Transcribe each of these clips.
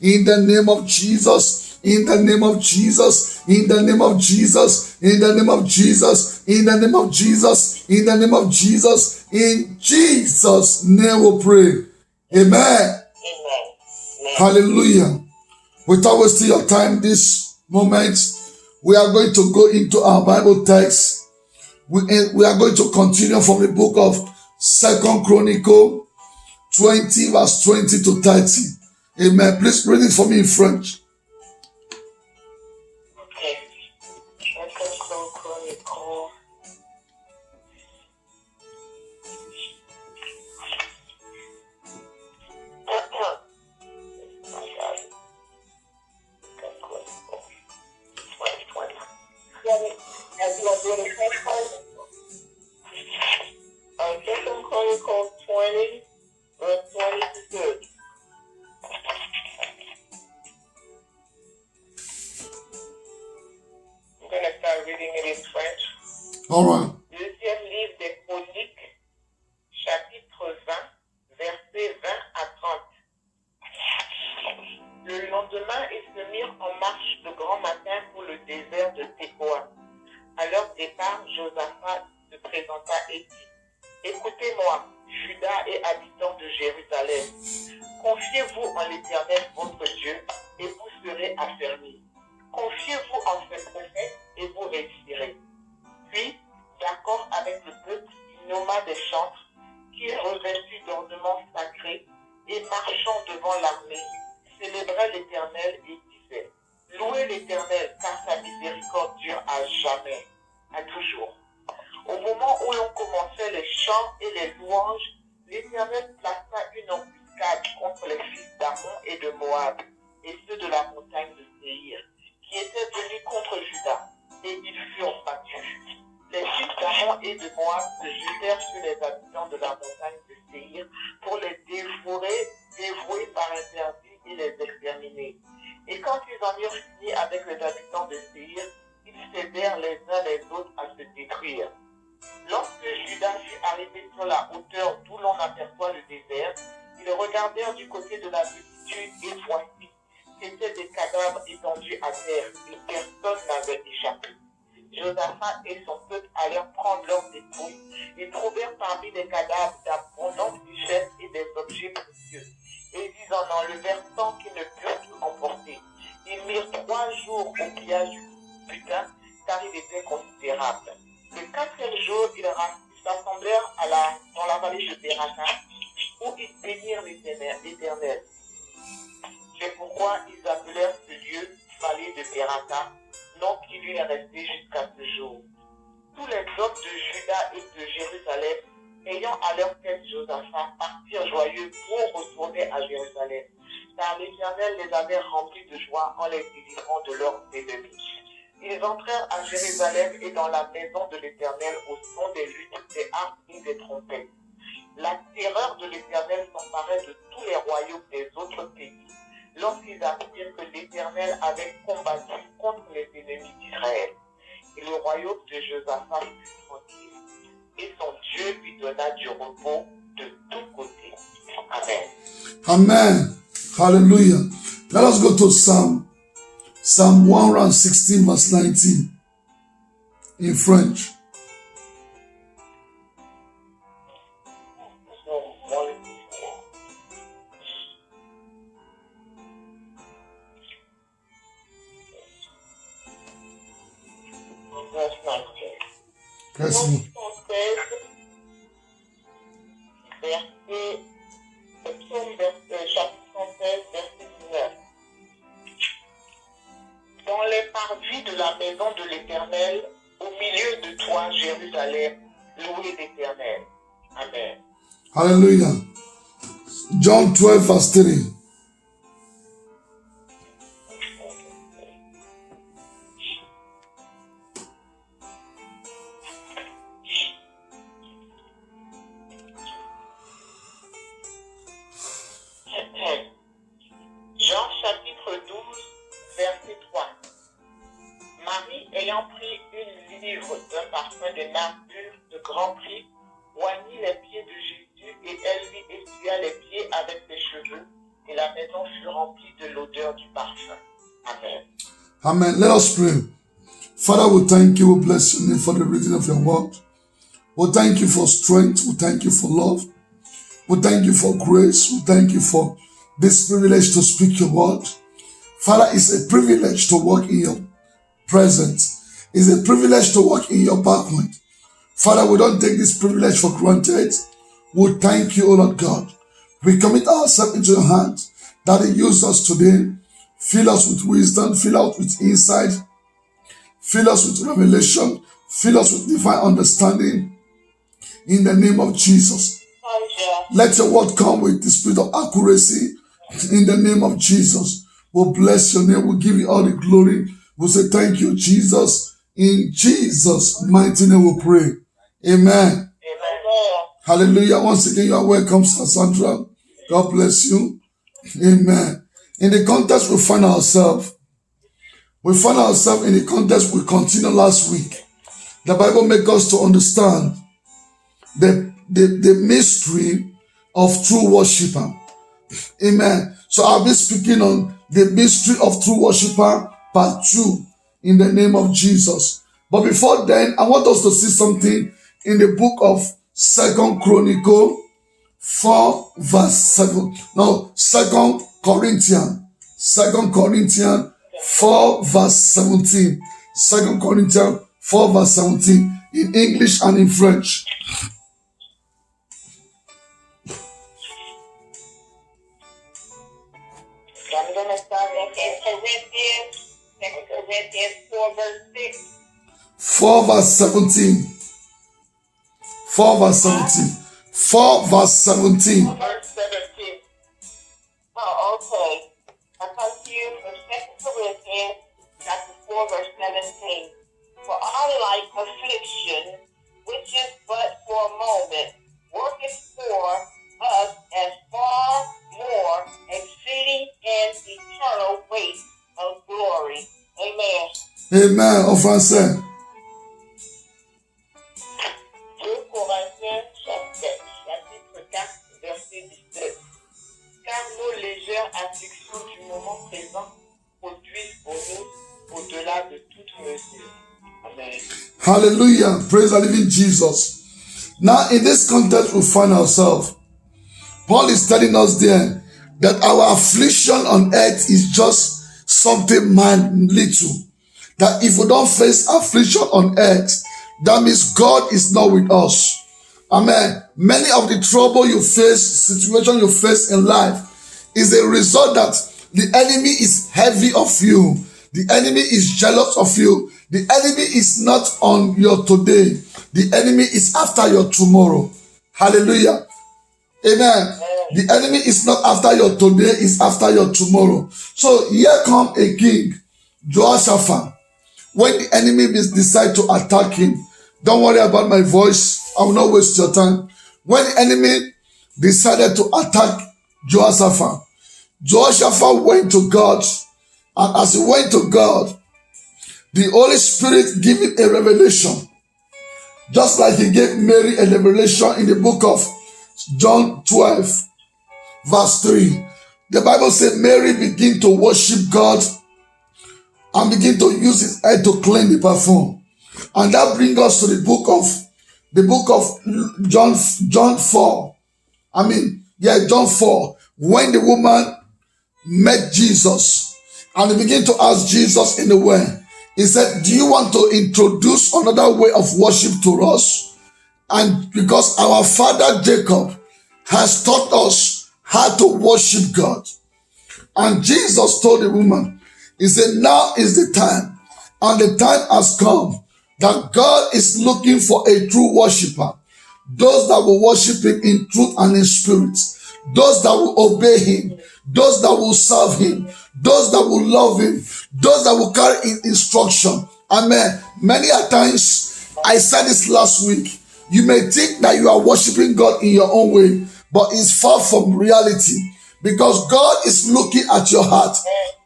In the name of Jesus. In the name of Jesus. In the name of Jesus. In the name of Jesus. In the name of Jesus. In the name of Jesus. In Jesus' name we pray. Amen. Hallelujah. Without wasting your time this moment, we are going to go into our Bible text. We are going to continue from the book of 2 Chronicle 20 verse 20 to 30. Amen. Please read it for me in French. Okay. 2 Chronicle. Second Chronicles 20, verse 20 to 30. I'm going to start reading it in French. All right. Deuxième livre des Chroniques, chapitre 20, versets 20 à 30. Le lendemain, ils se mirent en marche de grand matin pour le désert de Tékoa. À leur départ, Josaphat se présenta et dit: Écoutez-moi, Juda et habitants de Jérusalem, confiez-vous en l'Éternel votre Dieu et vous serez affermis. Confiez-vous en ce prophète et vous réussirez. Puis, d'accord avec le peuple, il nomma des chantres qui, revêtus d'ornements sacrés et marchant devant l'armée, célébraient l'Éternel et disaient: Louez l'Éternel, car sa miséricorde dure à jamais, à toujours. Au moment où l'on commençait les chants et les louanges, l'Éternel plaça une embuscade contre les fils d'Ammon et de Moab, et ceux de la montagne de Séhir, qui étaient venus contre Juda, et ils furent battus. Les fils d'Ammon et de Moab se jetèrent sur les habitants de la montagne de Séhir pour les dévouer par interdit et les exterminer. Et quand ils en eurent fini avec les habitants de Séhir, ils s'aidèrent les uns les autres à se détruire. Lorsque Juda fut arrivé sur la hauteur d'où l'on aperçoit le désert, ils regardèrent du côté de la multitude et voici, c'étaient des cadavres étendus à terre et personne n'avait échappé. Josaphat et son peuple allèrent prendre leurs dépouilles et trouvèrent parmi les cadavres d'abondantes richesses et des objets précieux. Et ils en enlevèrent tant qu'ils ne purent tout emporter. Ils mirent 3 jours au pillage du butin, car il était considérable. Le 4e jour, ils s'assemblèrent dans la vallée de Beraka, où ils bénirent l'Éternel. C'est pourquoi ils appelèrent ce lieu vallée de Beraka, nom qui lui est resté jusqu'à ce jour. Tous les hommes de Juda et de Jérusalem, ayant à leur tête Josaphat, partirent joyeux pour retourner à Jérusalem, car l'Éternel les avait remplis de joie en les délivrant de leurs ennemis. Ils entrèrent à Jérusalem et dans la maison de l'Éternel au son des luttes, des harpes et des trompettes. La terreur de l'Éternel s'emparait de tous les royaumes des autres pays, lorsqu'ils apprirent que l'Éternel avait combattu contre les ennemis d'Israël. Et le royaume de Josaphat fut tranquille, et son Dieu lui donna du repos de tous côtés. Amen. Amen. Hallelujah. Let us go to Psalm 116 verse 19 in French. Merci. Chapitre 116, verset 19. Dans les parvis de la maison de l'Éternel, au milieu de toi, Jérusalem, louez l'Éternel. Amen. Hallelujah. John 12 verse 3. Jean chapitre 12, verset 3. Marie, ayant pris une livre d'un parfum de nard pur de grand prix, oignit les pieds de Jésus et elle lui essuya les pieds avec ses cheveux, et la maison fut rempli de l'odeur du parfum. Amen. Amen. Let us pray. Father, we thank you. We bless your name for the reading of your word. We thank you for strength. We thank you for love. We thank you for grace. We thank you for this privilege to speak your word. Father, it's a privilege to walk in your presence. It's a privilege to walk in your background. Father, we don't take this privilege for granted. We thank you, O Lord God. We commit ourselves into your hands. Daddy, use us today. Fill us with wisdom. Fill us with insight. Fill us with revelation. Fill us with divine understanding. In the name of Jesus. Let your word come with the spirit of accuracy. In the name of Jesus. We'll bless your name. We'll give you all the glory. We'll say thank you, Jesus. In Jesus' mighty name we pray. Amen. Amen. Hallelujah. Once again, you are welcome, Sister Sandra. God bless you. Amen. In the context we find ourselves in the context we continued last week. The Bible makes us to understand the mystery of true worshiper. Amen. So I'll be speaking on the mystery of true worshiper, part 2, in the name of Jesus. But before then, I want us to see something in the book of 2 Chronicle 4 verse 7. No, 2 Corinthians 4 verse 17. 2 Corinthians 4 verse 17 in English and in French. I'm going to start at 2 Corinthians 4 verse 6. 4 verse 17. 4 verse 17. 4 verse 17. Verse 17. Oh, okay. I come to you from 2 Corinthians chapter 4 verse 17. For our light affliction, which is but for a moment, worketh for us as far more exceeding and eternal weight of glory. Amen. Amen. En français. 2 Corinthiens chapitre 4 verset 17. Car nos légères afflictions du moment présent produisent pour nous au-delà de toute mesure. Amen. Hallelujah. Praise the living Jesus. Now, in this context we find ourselves, Paul is telling us there that our affliction on earth is just something little. That if we don't face affliction on earth, that means God is not with us. Amen. Many of the trouble you face, situation you face in life is a result that the enemy is heavy of you. The enemy is jealous of you. The enemy is not on your today. The enemy is after your tomorrow. Hallelujah. Amen. The enemy is not after your today, it's after your tomorrow. So here come a king, Jehoshaphat. When the enemy decide to attack him, don't worry about my voice. I will not waste your time. When the enemy decided to attack Jehoshaphat, Jehoshaphat went to God. And as he went to God, the Holy Spirit gave him a revelation. Just like he gave Mary a revelation in the book of John 12, verse 3. The Bible said Mary began to worship God and begin to use his head to clean the perfume. And that brings us to the book of John 4. John 4. When the woman met Jesus and he began to ask Jesus in the way, he said, do you want to introduce another way of worship to us? And because our father Jacob has taught us how to worship God. And Jesus told the woman, he said, now is the time, and the time has come that God is looking for a true worshiper. Those that will worship him in truth and in spirit. Those that will obey him. Those that will serve him. Those that will love him. Those that will carry his instruction. Amen. Many a times, I said this last week, you may think that you are worshiping God in your own way, but it's far from reality. Because God is looking at your heart.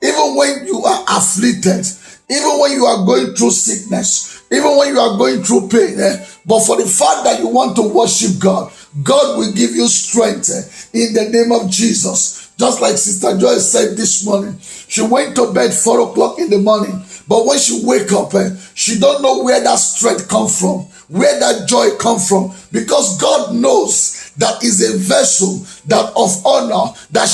Even when you are afflicted, even when you are going through sickness, even when you are going through pain, but for the fact that you want to worship God, God will give you strength in the name of Jesus. Just like Sister Joy said this morning, she went to bed 4 o'clock in the morning, but when she wake up, she don't know where that strength come from, where that joy come from, because God knows that is a vessel that of honor that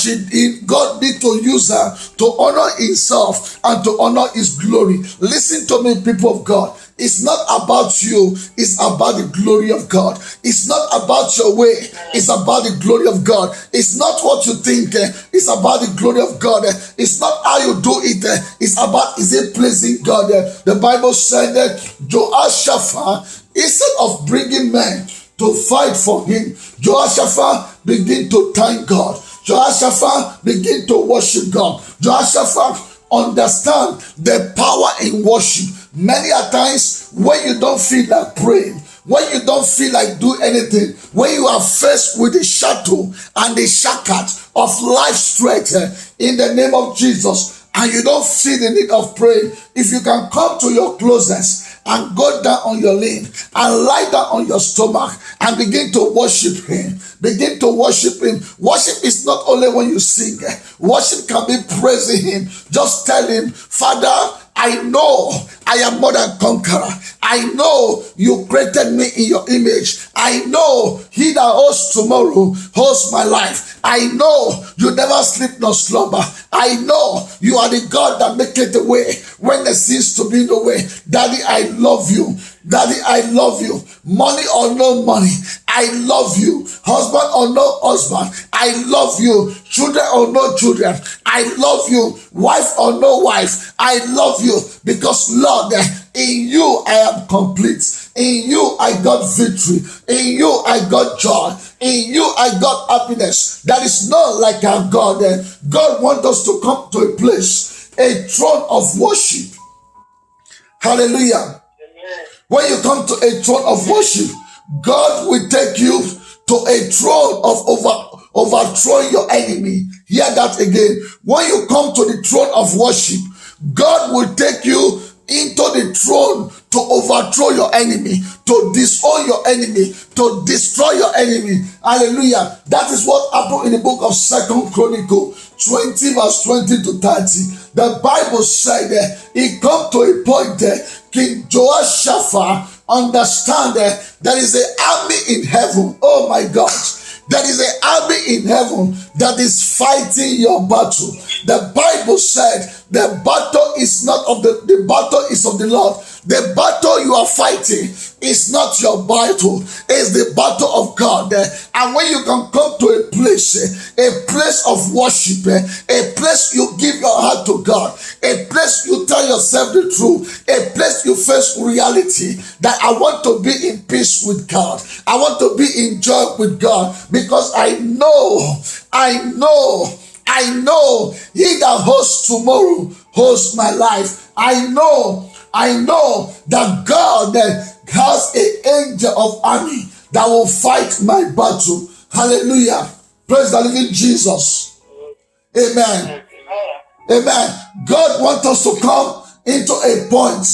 God need to use her to honor himself and to honor his glory. Listen to me, people of God. It's not about you, it's about the glory of God. It's not about your way, it's about the glory of God. It's not what you think, it's about the glory of God. It's not how you do it, it's about, is it pleasing God? The Bible said that Jehoshaphat, instead of bringing men to fight for him, Jehoshaphat began to thank God. Jehoshaphat began to worship God. Jehoshaphat understand the power in worship. Many a times when you don't feel like praying, when you don't feel like do anything, when you are faced with the shadow and the shakat of life strength in the name of Jesus, and you don't see the need of praying, if you can come to your closest and go down on your lane and lie down on your stomach and begin to worship him. Begin to worship him. Worship is not only when you sing. Worship can be praising him. Just tell him, Father, I know I am more than conqueror. I know you created me in your image. I know he that holds tomorrow holds my life. I know you never sleep nor slumber. I know you are the God that maketh the way when there seems to be no way. Daddy, I love you. Daddy, I love you. Money or no money, I love you. Husband or no husband, I love you. Children or no children, I love you. Wife or no wife, I love you. Because Lord, in you I am complete. In you I got victory. In you I got joy. In you I got happiness. That is not like our God. God wants us to come to a place, a throne of worship. Hallelujah. When you come to a throne of worship, God will take you to a throne of overthrowing your enemy. Hear that again. When you come to the throne of worship, God will take you into the throne to overthrow your enemy, to disown your enemy, to destroy your enemy. Hallelujah. That is what happened in the book of 2 Chronicles 20 verse 20 to 30. The Bible said it come to a point King Jehoshaphat understand there is an army in heaven. Oh my God. There is an army in heaven that is fighting your battle. The Bible said the battle is not of the battle is of the Lord. The battle you are fighting is not your battle, it's the battle of God. And when you can come to a place of worship, a place you give your heart to God, a place you tell yourself the truth, a place you face reality that I want to be in peace with God, I want to be in joy with God, because I know he that hosts tomorrow hosts my life. I know that God has an angel of army that will fight my battle. Hallelujah. Praise the living Jesus. Amen. Amen. God wants us to come into a point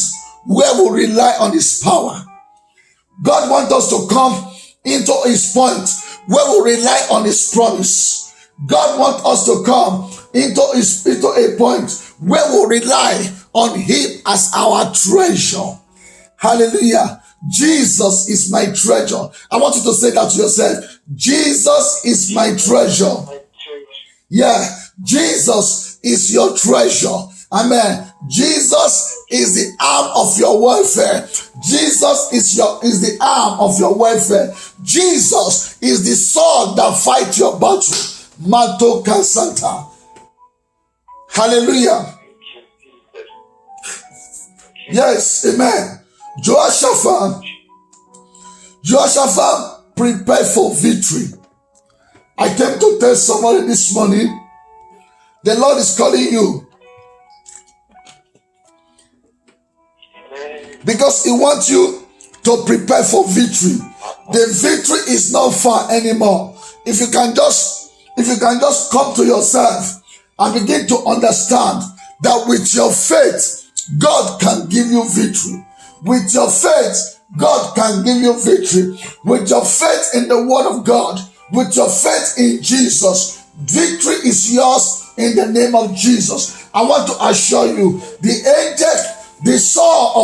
where we rely on his power. God wants us to come into his point where we rely on his promise. God wants us to come into a point where we rely on him as our treasure. Hallelujah. Jesus is my treasure. I want you to say that to yourself. Jesus is my treasure. Yeah, Jesus is your treasure. Amen. Jesus is the arm of your welfare. Jesus is the arm of your welfare. Jesus is the sword that fights your battle. Matoka Santa. Hallelujah. Yes, amen. Jehoshaphat prepared for victory. I came to tell somebody this morning, the Lord is calling you because he wants you to prepare for victory. The victory is not far anymore. If you can just come to yourself and begin to understand that with your faith, God can give you victory. With your faith, God can give you victory. With your faith in the word of God, with your faith in Jesus, Victory is yours in the name of Jesus. I want to assure you, the angels, they saw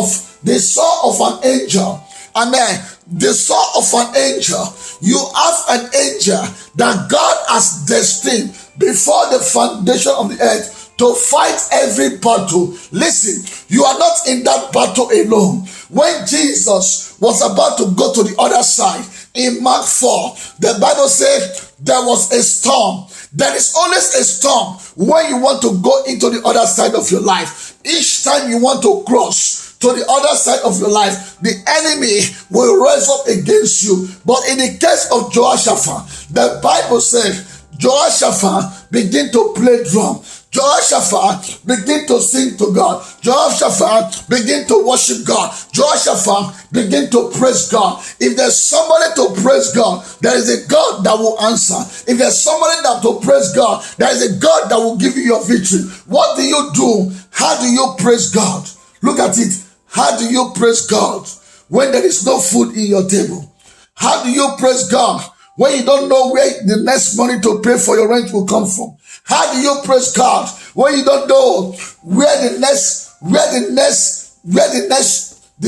of an angel. Amen. The saw of an angel. You have an angel that God has destined before the foundation of the earth to fight every battle. Listen, you are not in that battle alone. When Jesus was about to go to the other side, in Mark 4, the Bible said there was a storm. There is always a storm when you want to go into the other side of your life. Each time you want to cross to the other side of your life, the enemy will rise up against you. But in the case of Jehoshaphat, the Bible said Jehoshaphat began to play drum. Jehoshaphat began to sing to God. Jehoshaphat began to worship God. Jehoshaphat began to praise God. If there's somebody to praise God, there is a God that will answer. If there's somebody that to praise God, there is a God that will give you your victory. What do you do? How do you praise God? Look at it. How do you praise God when there is no food in your table? How do you praise God when you don't know where the next money to pay for your rent will come from? How do you praise God when you don't know where the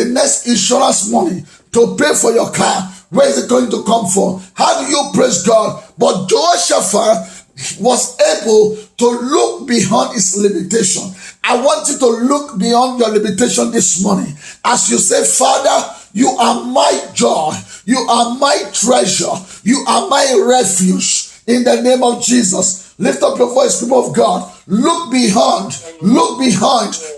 next insurance money to pay for your car, where is it going to come from? How do you praise God? But Jehoshaphat was able to look beyond his limitation. I want you to look beyond your limitation this morning as you say, Father, you are my joy, you are my treasure, you are my refuge. In the name of Jesus, lift up your voice, people of God. Look behind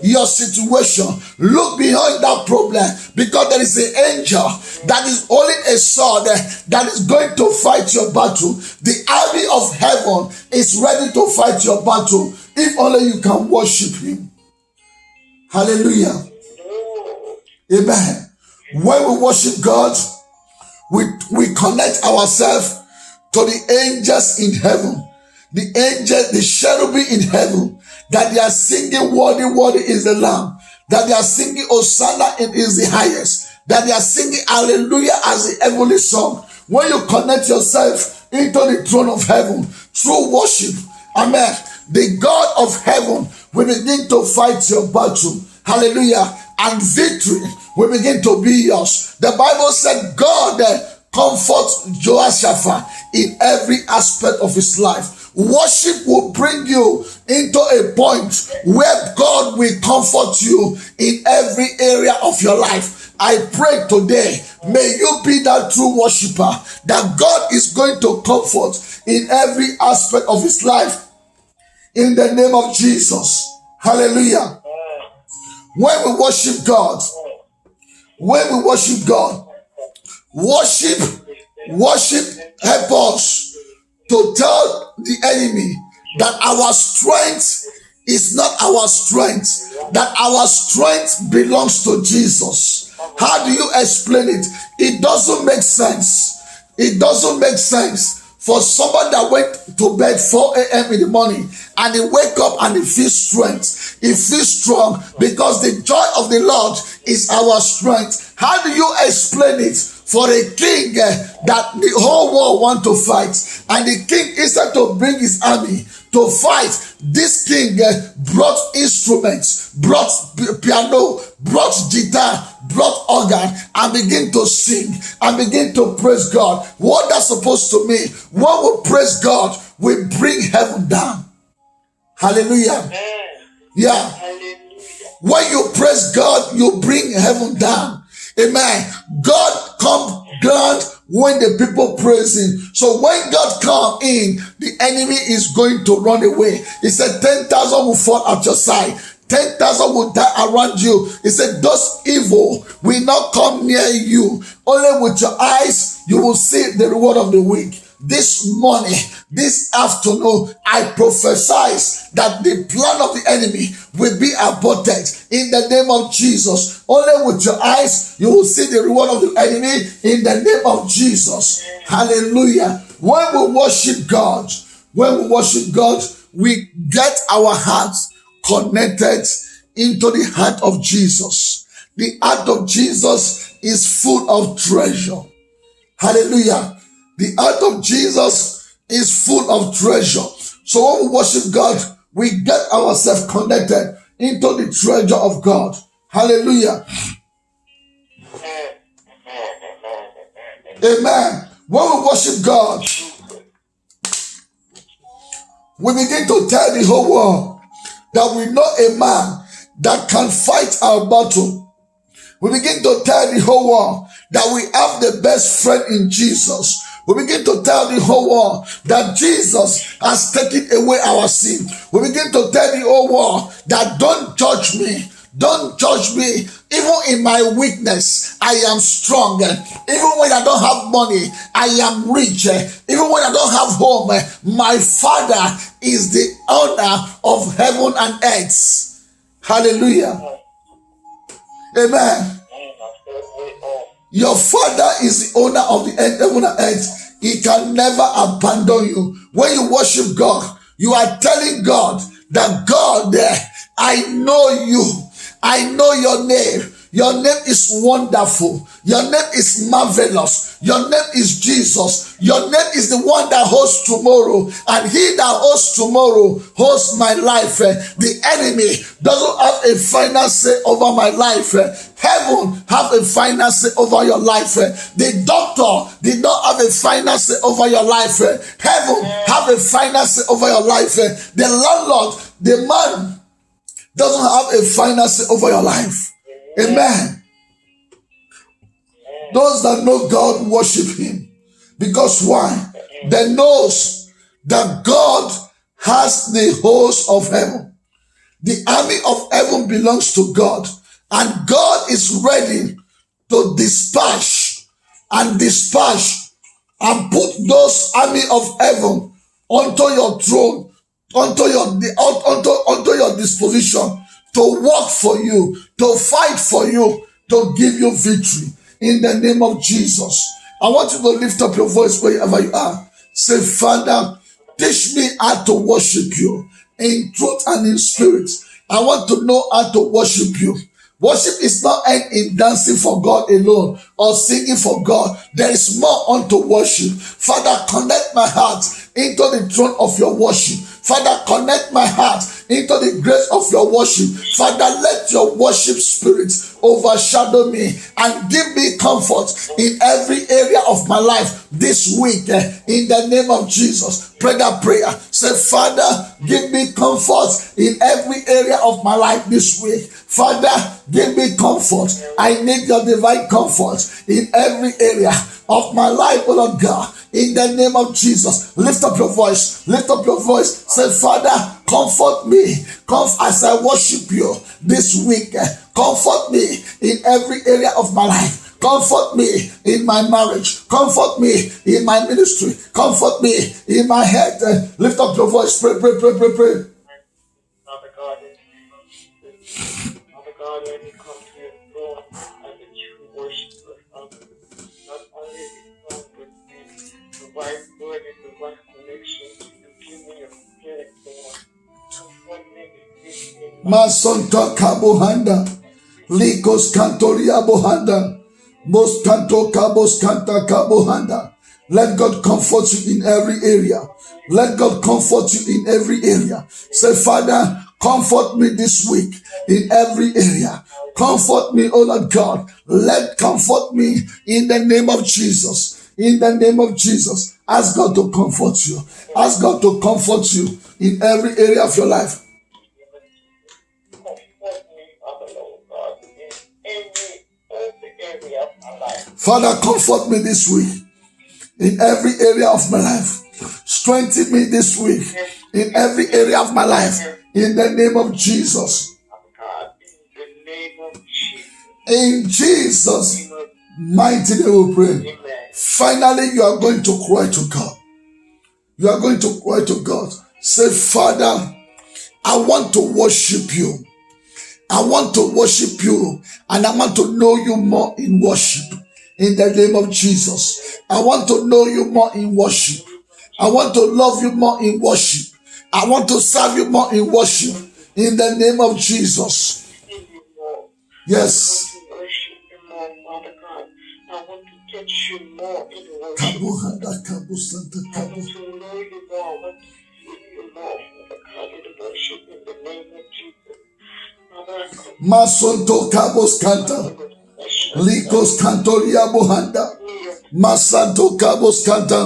your situation. Look behind that problem, because there is an angel that is holding a sword that is going to fight your battle. The army of heaven is ready to fight your battle if only you can worship him. Hallelujah. Amen. When we worship God, we connect ourselves to the angels in heaven, the angels, the cherubim in heaven, that they are singing, worthy, worthy is the Lamb, that they are singing, Hosanna is the highest, that they are singing hallelujah as the heavenly song. When you connect yourself into the throne of heaven through worship, amen, the God of heaven will begin to fight your battle. Hallelujah. And victory will begin to be yours. The Bible said God comfort Jehoshaphat in every aspect of his life. Worship will bring you into a point where God will comfort you in every area of your life. I pray today, may you be that true worshiper that God is going to comfort in every aspect of his life in the name of Jesus. Hallelujah. When we worship God, worship help us to tell the enemy that our strength is not our strength, that our strength belongs to Jesus. How do you explain it? It doesn't make sense. It doesn't make sense for someone that went to bed 4 a.m. in the morning and he wake up and he feels strength. He feels strong because the joy of the Lord is our strength. How do you explain it for a king that the whole world want to fight, and the king, instead to bring his army to fight, this king brought instruments, brought piano, brought guitar, brought organ, and begin to sing and begin to praise God? What that's supposed to mean? When we praise God, we bring heaven down. Hallelujah. Yeah. When you praise God, you bring heaven down. Amen. God come down when the people praise him. So when God come in, the enemy is going to run away. He said 10,000 will fall at your side, 10,000 will die around you. He said those evil will not come near you. Only with your eyes you will see the reward of the weak. This morning, this afternoon, I prophesy that the plan of the enemy will be aborted in the name of Jesus. Only with your eyes you will see the reward of the enemy in the name of Jesus. Hallelujah. When we worship God, we get our hearts connected into the heart of Jesus. The heart of Jesus is full of treasure. Hallelujah. The heart of Jesus is full of treasure. So when we worship God, we get ourselves connected into the treasure of God. Hallelujah. Amen. When we worship God, we begin to tell the whole world that we know a man that can fight our battle. We begin to tell the whole world that we have the best friend in Jesus. We begin to tell the whole world that Jesus has taken away our sin. We begin to tell the whole world that don't judge me. Don't judge me. Even in my weakness, I am strong. Even when I don't have money, I am rich. Even when I don't have home, my Father is the owner of heaven and earth. Hallelujah. Amen. Your Father is the owner of the heaven and earth. He can never abandon you. When you worship God, you are telling God that God, I know you. I know your name. Your name is wonderful. Your name is marvelous. Your name is Jesus. Your name is the one that holds tomorrow. And he that holds tomorrow holds my life. The enemy doesn't have a final say over my life. Heaven have a final say over your life. The doctor did not have a final say over your life. Heaven have a final say over your life. The landlord, the man, doesn't have a final say over your life. Amen. Those that know God worship him. Because why? They knows that God has the host of heaven. The army of heaven belongs to God. And God is ready to dispatch and put those army of heaven onto your throne, onto your disposition, to work for you, to fight for you, to give you victory in the name of Jesus. I want you to lift up your voice wherever you are. Say, Father, teach me how to worship you in truth and in spirit. I want to know how to worship you. Worship is not end in dancing for God alone or singing for God. There is more unto worship. Father, connect my heart into the throne of your worship. Father, connect my heart into the grace of your worship. Father, let your worship spirit overshadow me and give me comfort in every area of my life this week. In the name of Jesus, pray that prayer. Say, Father, give me comfort in every area of my life this week. Father, give me comfort. I need your divine comfort in every area of my life, oh Lord God. In the name of Jesus, lift up your voice. Lift up your voice. Say, Father, comfort me. As I worship you this week. Comfort me in every area of my life. Comfort me in my marriage. Comfort me in my ministry. Comfort me in my head. Lift up your voice. Pray, pray, pray, pray, pray. Father God, let me come to your throne as a true worshiper, Father. Not only the song, but the right word and the right connection to give me your spirit, Lord. Comfort me this week. Masonta kabohanda. Likos kantoria bohanda. Most kanto kabos kanta kabohanda. Let God comfort you in every area. Let God comfort you in every area. Say, Father, comfort me this week in every area. Comfort me, oh Lord God. Let comfort me in the name of Jesus. In the name of Jesus. Ask God to comfort you. Ask God to comfort you in every area of your life. Father, comfort me this week in every area of my life. Strengthen me this week in every area of my life. In the name of Jesus. In Jesus' mighty name we pray. Finally, you are going to cry to God. You are going to cry to God. Say, Father, I want to worship you. I want to worship you, and I want to know you more in worship. In the name of Jesus. I want to know you more in worship. I want to love you more in worship. I want to serve you more in worship. In the name of Jesus. Yes. I want to touch you more in worship. I want to know you more. you, Lord, for the kind of worship in the name of Jesus. Father, I come Masonto kabos kanta. with special Likos kantoria bohanda. prayer. Masanto kabos kanta.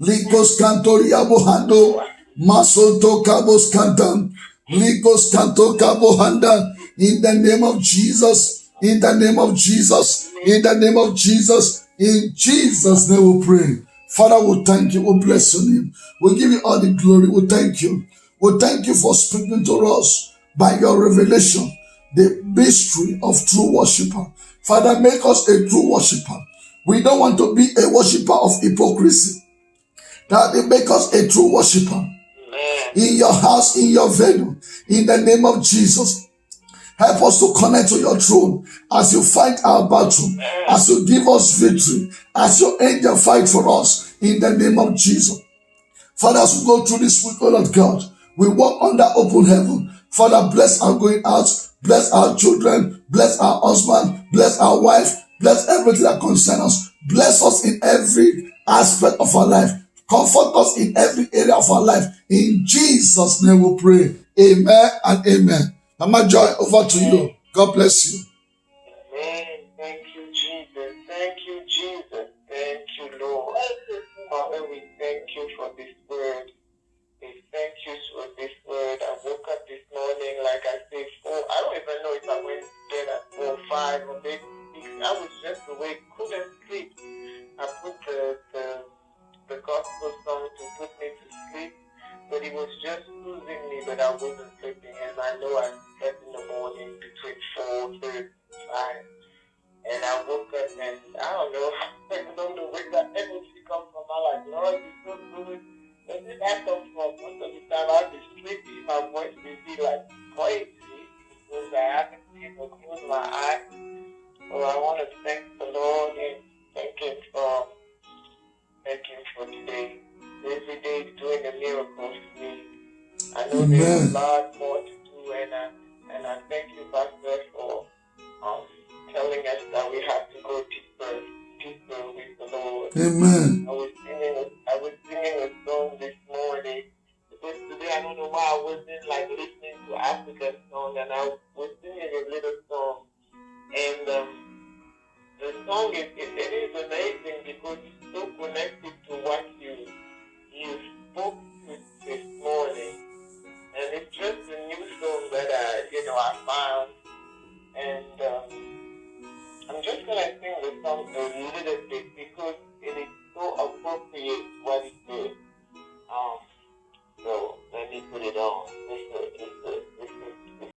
Likos kantoria bohando. Masonto kabos kanta. Likos kanto kabohanda. In the name of Jesus. In the name of Jesus. In the name of Jesus. In Jesus' name we pray. Father, we thank you. We bless your name. We give you all the glory. We thank you. We thank you for speaking to us by your revelation, the mystery of true worshiper. Father, make us a true worshiper. We don't want to be a worshiper of hypocrisy. That they make us a true worshiper. In your house, in your venue, in the name of Jesus. Help us to connect to your throne as you fight our battle, as you give us victory, as your angel fight for us in the name of Jesus. Father, as we go through this week, oh Lord God, we walk under open heaven. Father, bless our going out, bless our children, bless our husband, bless our wife, bless everything that concerns us. Bless us in every aspect of our life. Comfort us in every area of our life. In Jesus' name we pray. Amen and amen. Mama Joy, over to you. God bless you. Amen. Thank you, Jesus. Thank you, Jesus. Thank you, Lord. Father, we thank you for this word. We thank you for this word. I woke up this morning, like I said, 4. I don't even know if I went to bed at 4 or 5 or maybe 6. I was just awake, couldn't sleep. I put the gospel song to put me to sleep, but it was just soothing me, but I wasn't sleeping. And I know I slept in the morning between 4:30 and 5. And I woke up and I don't know, I don't know where that energy comes from. I'm like, Lord, you're so good. Where did that come from? Most of the time I'll be sleepy, my voice will be like crazy because I haven't been able to close my eyes. So I want to thank the Lord and thank Him for today. Every day is doing a miracle for me. I know there's a lot more to do, and I thank you, Pastor, for telling us that we have to go deeper with the Lord. Amen. I was singing a song this morning because today I don't know why I wasn't like listening to African song, and I was singing a little song, and the song it is amazing because it's so connected to what you spoke this morning, and it's just a new song that I found, and I'm just gonna sing the song a little bit because it is so appropriate